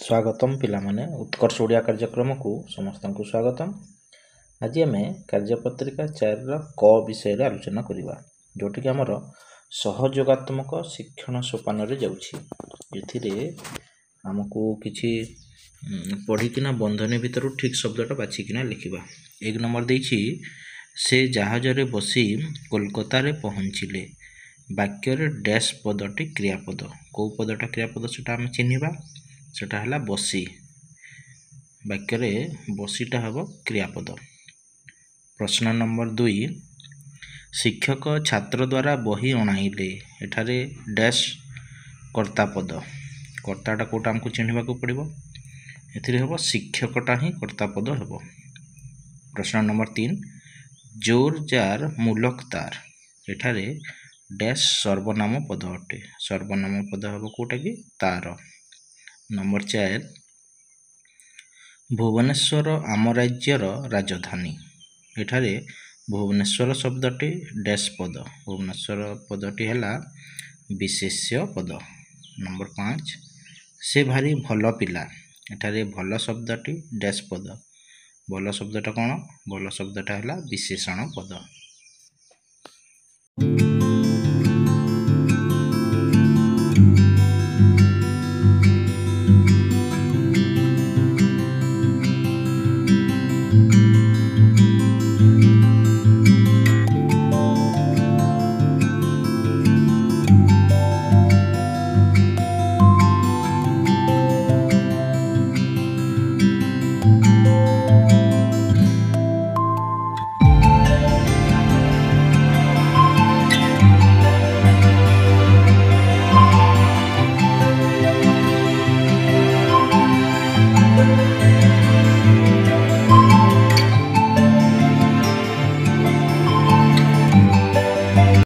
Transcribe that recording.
स्वागतम पिलामाने उत्कर्ष ओडिया कार्यक्रम को समस्त को स्वागतम। आज आम कार्यपत्रिका 4 क विषय रे आलोचना करिबा जोटि कि हमर सहयोगात्मक शिक्षण सोपान रे जाउछि। एथिरे हमकु किछि पढ़िकिना बंधनी भितर ठीक शब्दटा बाछिकिना लिखिबा। 1 नंबर देछि से जहाज रे बसी कोलकाता रे पहुँचिले। वाक्य रे डैश पदटी क्रियापद को पदटा क्रियापद सेटा हम चिन्हिबा सेटा हला बसी। वाक्य रे बसीटा हबो क्रियापद। प्रश्न नंबर 2 शिक्षक छात्र द्वारा बही अणाइले। एठारे डैश कर्ता पद कर्ताटा कोटा हमको चिन्हिबा को पड़िबो एथिरे हबो शिक्षकटा ही कर्ता पद हबो। प्रश्न नंबर 3 जोर जार मूलक तार। एठारे डैश सर्वनाम पद अटे। सर्वनाम पद हबो कोटा कि तार। नंबर 4 भुवनेश्वर आम राज्यर राजधानी। एठारे भुवनेश्वर शब्दटी डैश पद भुवनेश्वर पदटी हला विशेष्य पद। नंबर 5 से भारी भल पिला। एठारे भल शब्दटी डैश पद भल शब्दटा कौन भल शब्दटा हला विशेषण पद।